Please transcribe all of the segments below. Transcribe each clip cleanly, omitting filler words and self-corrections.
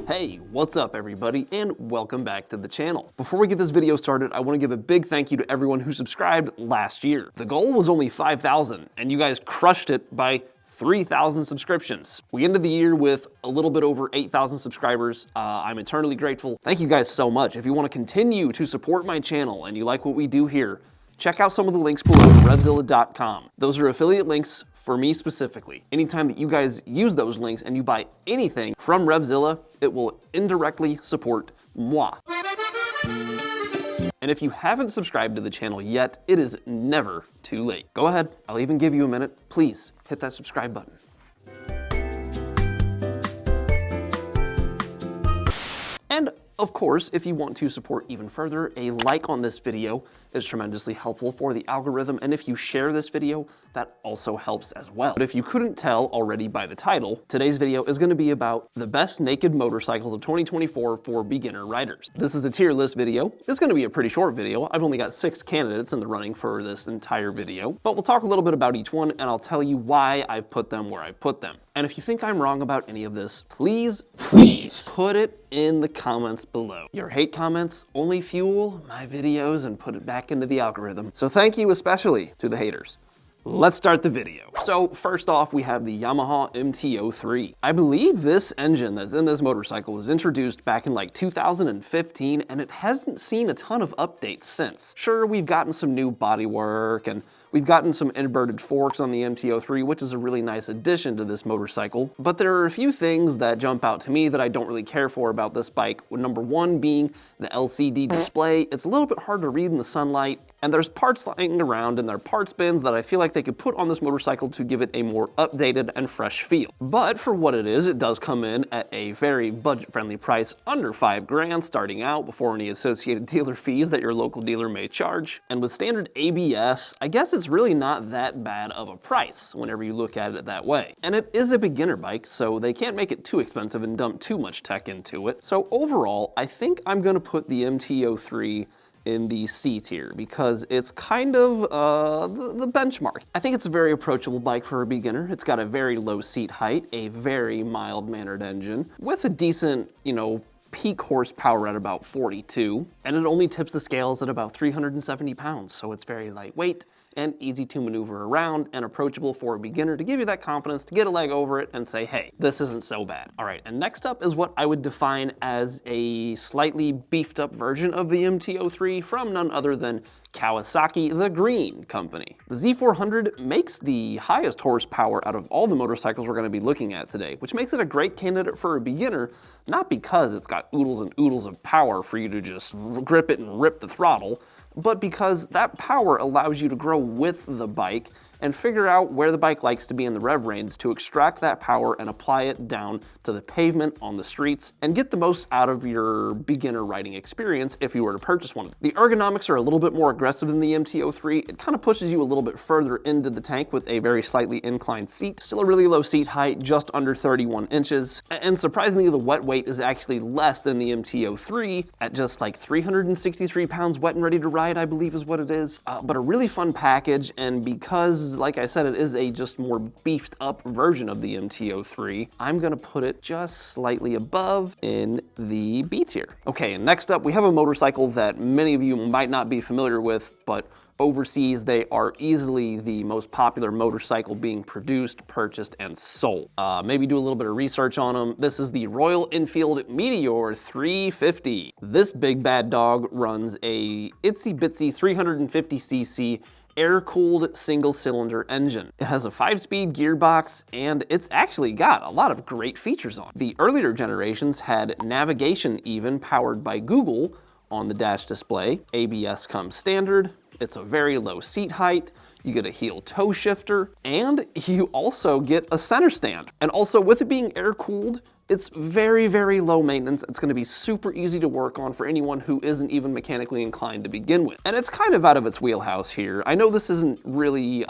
Hey, what's up everybody, and welcome back to the channel. Before we get this video started, I want to give a big thank you to everyone who subscribed last year. The goal was only 5,000, and you guys crushed it by 3,000 subscriptions. We ended the year with a little bit over 8,000 subscribers. I'm eternally grateful. Thank you guys so much. If you want to continue to support my channel and you like what we do here, check out some of the links below at revzilla.com. Those are affiliate links for me specifically. Anytime that you guys use those links and you buy anything from Revzilla, it will indirectly support moi. And if you haven't subscribed to the channel yet, it is never too late. Go ahead, I'll even give you a minute. Please hit that subscribe button. And of course, if you want to support even further, a like on this video is tremendously helpful for the algorithm, and if you share this video, that also helps as well. But if you couldn't tell already by the title, today's video is going to be about the best naked motorcycles of 2024 for beginner riders. This is a tier list video. It's going to be a pretty short video. I've only got 6 candidates in the running for this entire video, but we'll talk a little bit about each one, and I'll tell you why I've put them where I've put them. And if you think I'm wrong about any of this, please put it in the comments below. Your hate comments only fuel my videos and put it back into the algorithm. So thank you especially to the haters. Let's start the video. So first off, we have the Yamaha MT3. I believe this engine that's in this motorcycle was introduced back in like 2015, and it hasn't seen a ton of updates since. Sure, we've gotten some new bodywork and we've gotten some inverted forks on the MT3, which is a really nice addition to this motorcycle. But there are a few things that jump out to me that I don't really care for about this bike. Number one being the LCD display. It's a little bit hard to read in the sunlight, and there's parts lying around in their parts bins that I feel like they could put on this motorcycle to give it a more updated and fresh feel. But for what it is, it does come in at a very budget-friendly price, under 5 grand starting out, before any associated dealer fees that your local dealer may charge. And with standard ABS, I guess it's really not that bad of a price whenever you look at it that way. And it is a beginner bike, so they can't make it too expensive and dump too much tech into it. So overall, I think I'm gonna put the MT3 in the C tier because it's kind of the benchmark. I think it's a very approachable bike for a beginner. It's got a very low seat height, a very mild-mannered engine with a decent, peak horsepower at about 42, and it only tips the scales at about 370 pounds, so it's very lightweight and easy to maneuver around and approachable for a beginner to give you that confidence to get a leg over it and say, hey, this isn't so bad. All right, and next up is what I would define as a slightly beefed up version of the MT3 from none other than Kawasaki, the Green Company. The Z400 makes the highest horsepower out of all the motorcycles we're going to be looking at today, which makes it a great candidate for a beginner, not because it's got oodles and oodles of power for you to just grip it and rip the throttle, but because that power allows you to grow with the bike and figure out where the bike likes to be in the rev range to extract that power and apply it down to the pavement on the streets and get the most out of your beginner riding experience if you were to purchase one. The ergonomics are a little bit more aggressive than the MT3. It kind of pushes you a little bit further into the tank with a very slightly inclined seat. Still a really low seat height, just under 31 inches. And surprisingly, the wet weight is actually less than the MT3 at just like 363 pounds wet and ready to ride, I believe is what it is. But a really fun package, and because like I said, it is a just more beefed up version of the MT3, I'm gonna put it just slightly above in the B tier. Okay, and next up we have a motorcycle that many of you might not be familiar with, but overseas they are easily the most popular motorcycle being produced, purchased, and sold. Maybe do a little bit of research on them. This is the Royal Enfield Meteor 350. This big bad dog runs a itsy bitsy 350cc air-cooled single-cylinder engine. It has a 5-speed gearbox, and it's actually got a lot of great features on it. The earlier generations had navigation even powered by Google on the dash display. ABS comes standard. It's a very low seat height. You get a heel toe shifter, and you also get a center stand. And also, with it being air-cooled, it's very, very low maintenance. It's gonna be super easy to work on for anyone who isn't even mechanically inclined to begin with. And it's kind of out of its wheelhouse here. I know this isn't really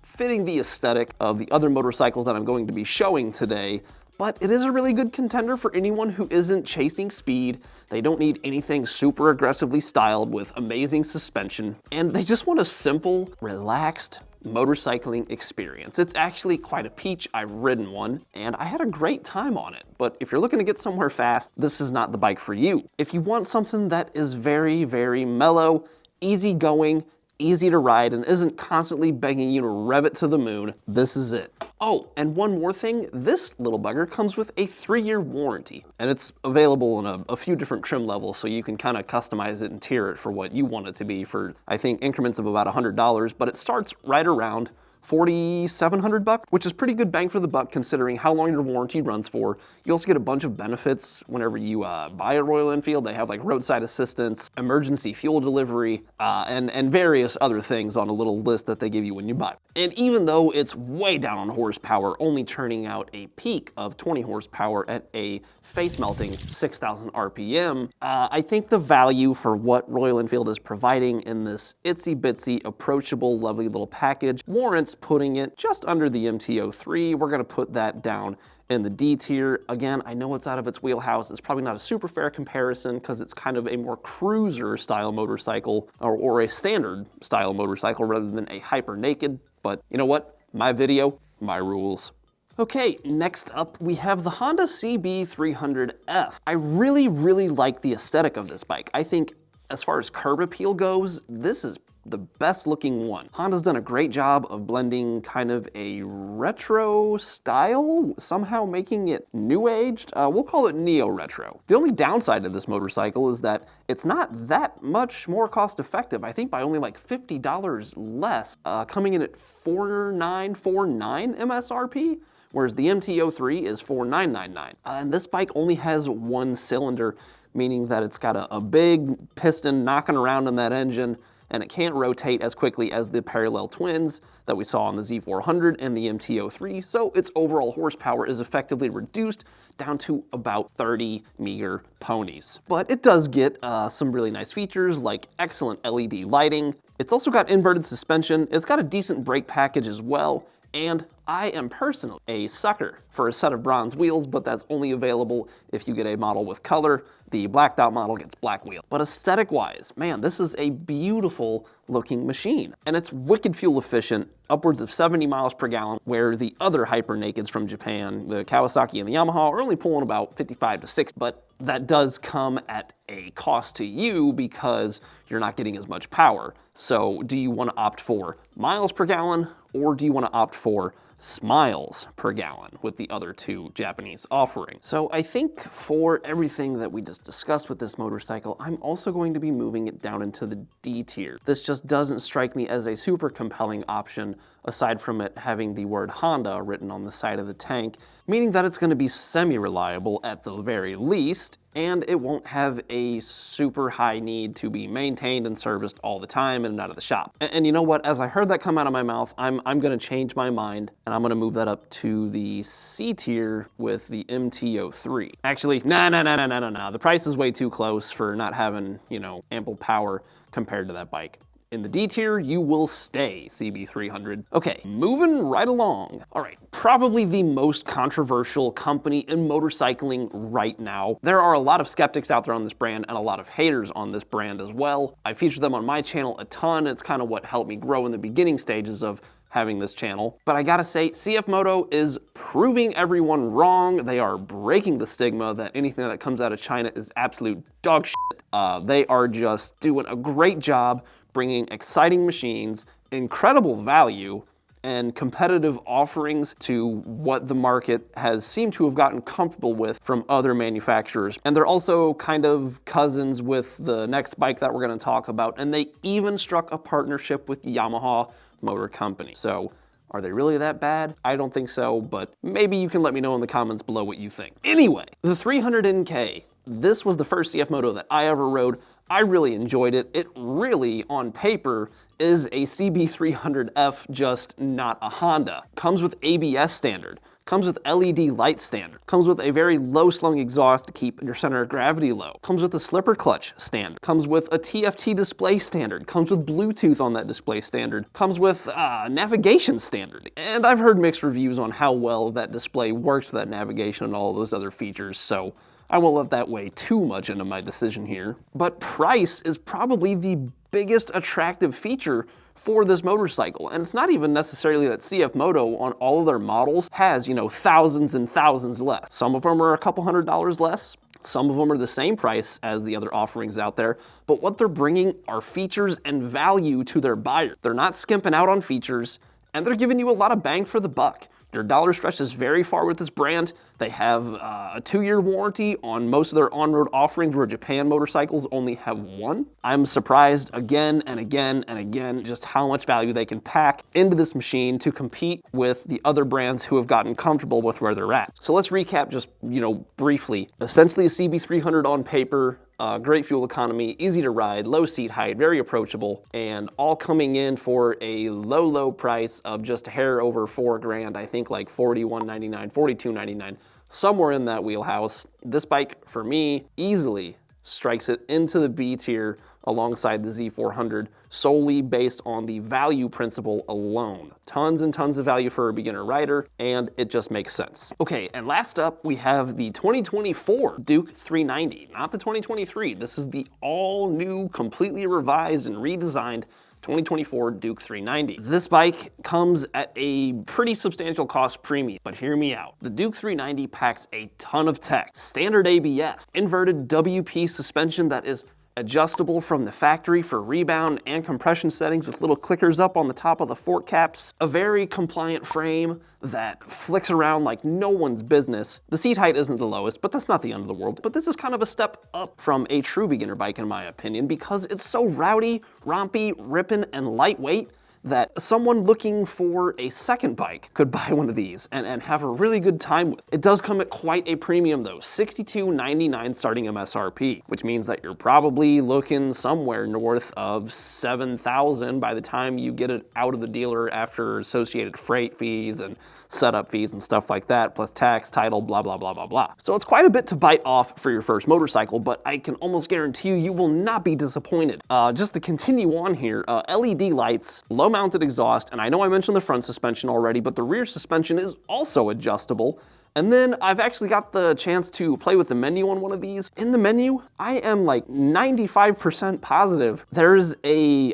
fitting the aesthetic of the other motorcycles that I'm going to be showing today, but it is a really good contender for anyone who isn't chasing speed. They don't need anything super aggressively styled with amazing suspension, and they just want a simple, relaxed, motorcycling experience. It's actually quite a peach. I've ridden one and I had a great time on it. But if you're looking to get somewhere fast, this is not the bike for you. If you want something that is very, very mellow, easy going, easy to ride, and isn't constantly begging you to rev it to the moon, this is it. Oh, and one more thing, this little bugger comes with a 3-year warranty, and it's available in a few different trim levels, so you can kind of customize it and tier it for what you want it to be for, I think, increments of about $100, but it starts right around $4,700, which is pretty good bang for the buck considering how long your warranty runs for. You also get a bunch of benefits whenever you buy a Royal Enfield. They have like roadside assistance, emergency fuel delivery, and various other things on a little list that they give you when you buy. And even though it's way down on horsepower, only churning out a peak of 20 horsepower at a face-melting 6,000 RPM, I think the value for what Royal Enfield is providing in this itsy-bitsy, approachable, lovely little package warrants putting it just under the MT3. We're gonna put that down in the D tier. Again, I know it's out of its wheelhouse. It's probably not a super fair comparison because it's kind of a more cruiser style motorcycle or a standard style motorcycle rather than a hyper naked. But you know what? My video, my rules. Okay, next up we have the Honda CB300F. I really, really like the aesthetic of this bike. I think as far as curb appeal goes, this is the best looking one. Honda's done a great job of blending kind of a retro style, somehow making it new aged. We'll call it neo-retro. The only downside to this motorcycle is that it's not that much more cost effective. I think by only like $50 less, coming in at $4,949 MSRP. Whereas the MT3 is $4,999. And this bike only has one cylinder, meaning that it's got a big piston knocking around in that engine, and it can't rotate as quickly as the parallel twins that we saw on the Z400 and the MT3, so its overall horsepower is effectively reduced down to about 30 meager ponies. But it does get some really nice features like excellent LED lighting. It's also got inverted suspension, it's got a decent brake package as well, and I am personally a sucker for a set of bronze wheels, but that's only available if you get a model with color. The blacked out model gets black wheel. But aesthetic wise, man, this is a beautiful looking machine. And it's wicked fuel efficient, upwards of 70 miles per gallon, where the other hyper nakeds from Japan, the Kawasaki and the Yamaha, are only pulling about 55 to 60. But that does come at a cost to you because you're not getting as much power. So do you want to opt for miles per gallon, or do you want to opt for miles per gallon with the other two Japanese offerings? So I think for everything that we just discussed with this motorcycle, I'm also going to be moving it down into the D tier. This just doesn't strike me as a super compelling option aside from it having the word Honda written on the side of the tank, meaning that it's going to be semi-reliable at the very least, and it won't have a super high need to be maintained and serviced all the time in and out of the shop. And you know what? As I heard that come out of my mouth, I'm going to change my mind, and I'm going to move that up to the C tier with the MT3. Actually, no. The price is way too close for not having, you know, ample power compared to that bike. In the D tier, you will stay, CB300. Okay, moving right along. All right, probably the most controversial company in motorcycling right now. There are a lot of skeptics out there on this brand and a lot of haters on this brand as well. I feature them on my channel a ton. It's kind of what helped me grow in the beginning stages of having this channel. But I gotta say, CF Moto is proving everyone wrong. They are breaking the stigma that anything that comes out of China is absolute dog shit. They are just doing a great job bringing exciting machines, incredible value, and competitive offerings to what the market has seemed to have gotten comfortable with from other manufacturers. And they're also kind of cousins with the next bike that we're going to talk about, and they even struck a partnership with Yamaha Motor Company. So are they really that bad? I don't think so, but maybe you can let me know in the comments below what you think. Anyway, the 300NK. This was the first CF Moto that I ever rode. I really enjoyed it. It really, on paper, is a CB300F, just not a Honda. Comes with ABS standard. Comes with LED light standard. Comes with a very low slung exhaust to keep your center of gravity low. Comes with a slipper clutch standard. Comes with a TFT display standard. Comes with Bluetooth on that display standard. Comes with navigation standard. And I've heard mixed reviews on how well that display works with that navigation and all those other features, so I won't let that weigh too much into my decision here. But price is probably the biggest attractive feature for this motorcycle. And it's not even necessarily that CF Moto on all of their models has, you know, thousands and thousands less. Some of them are a couple $100 less. Some of them are the same price as the other offerings out there, but what they're bringing are features and value to their buyer. They're not skimping out on features, and they're giving you a lot of bang for the buck. Your dollar stretches very far with this brand. They have a 2-year warranty on most of their on-road offerings, where Japan motorcycles only have 1. I'm surprised again and again and again just how much value they can pack into this machine to compete with the other brands who have gotten comfortable with where they're at. So let's recap just, you know, briefly. Essentially a CB300 on paper. Great fuel economy, easy to ride, low seat height, very approachable, and all coming in for a low price of just a hair over $4 grand. I think like $41.99, $42.99, somewhere in that wheelhouse. This bike, for me, easily strikes it into the B tier alongside the Z400, solely based on the value principle alone. Tons and tons of value for a beginner rider, and it just makes sense. Okay, and last up, we have the 2024 Duke 390, not the 2023. This is the all-new, completely revised and redesigned 2024 Duke 390. This bike comes at a pretty substantial cost premium, but hear me out. The Duke 390 packs a ton of tech. Standard ABS, inverted WP suspension that is adjustable from the factory for rebound and compression settings with little clickers up on the top of the fork caps, a very compliant frame that flicks around like no one's business. The seat height isn't the lowest, but that's not the end of the world. But this is kind of a step up from a true beginner bike in my opinion, because it's so rowdy, rompy, ripping, and lightweight that someone looking for a second bike could buy one of these and have a really good time with. It does come at quite a premium though, $62.99 starting MSRP, which means that you're probably looking somewhere north of $7,000 by the time you get it out of the dealer after associated freight fees and setup fees and stuff like that, plus tax, title, blah, blah, blah, blah, blah. So it's quite a bit to bite off for your first motorcycle, but I can almost guarantee you will not be disappointed. Just to continue on here, LED lights, low mounted exhaust, and I know I mentioned the front suspension already, but the rear suspension is also adjustable. And then I've actually got the chance to play with the menu on one of these. In the menu, I am like 95% positive there's a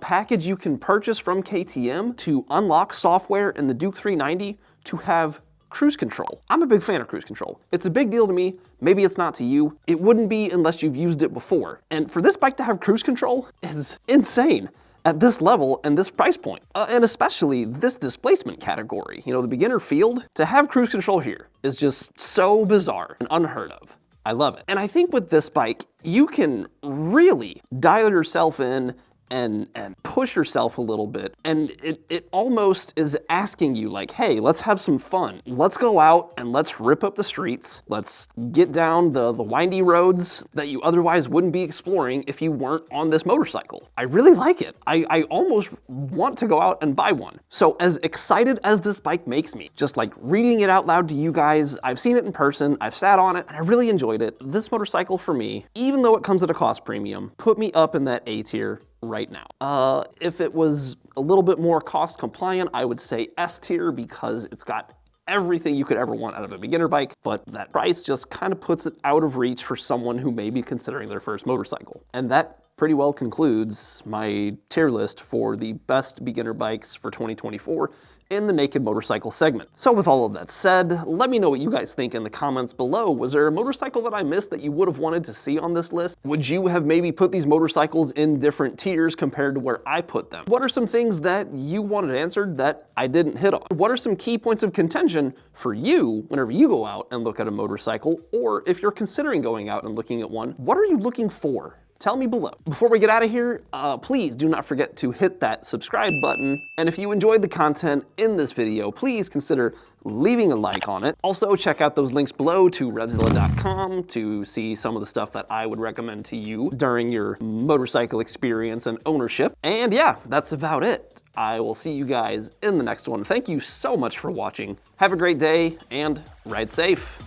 package you can purchase from KTM to unlock software in the Duke 390 to have cruise control. I'm a big fan of cruise control. It's a big deal to me. Maybe it's not to you. It wouldn't be unless you've used it before. And for this bike to have cruise control is insane at this level and this price point, and especially this displacement category. You know, the beginner field, to have cruise control here is just so bizarre and unheard of. I love it. And I think with this bike, you can really dial yourself in and push yourself a little bit. And it almost is asking you like, hey, let's have some fun. Let's go out and let's rip up the streets. Let's get down the windy roads that you otherwise wouldn't be exploring if you weren't on this motorcycle. I really like it. I almost want to go out and buy one. So as excited as this bike makes me, just like reading it out loud to you guys, I've seen it in person, I've sat on it, and I really enjoyed it. This motorcycle for me, even though it comes at a cost premium, put me up in that A tier right now. If it was a little bit more cost compliant, I would say S tier, because it's got everything you could ever want out of a beginner bike, but that price just kind of puts it out of reach for someone who may be considering their first motorcycle. And that pretty well concludes my tier list for the best beginner bikes for 2024 in the naked motorcycle segment. So with all of that said, let me know what you guys think in the comments below. Was there a motorcycle that I missed that you would have wanted to see on this list? Would you have maybe put these motorcycles in different tiers compared to where I put them? What are some things that you wanted answered that I didn't hit on? What are some key points of contention for you whenever you go out and look at a motorcycle? Or if you're considering going out and looking at one, what are you looking for? Tell me below. Before we get out of here, please do not forget to hit that subscribe button. And if you enjoyed the content in this video, please consider leaving a like on it. Also, check out those links below to revzilla.com to see some of the stuff that I would recommend to you during your motorcycle experience and ownership. And yeah, that's about it. I will see you guys in the next one. Thank you so much for watching. Have a great day and ride safe.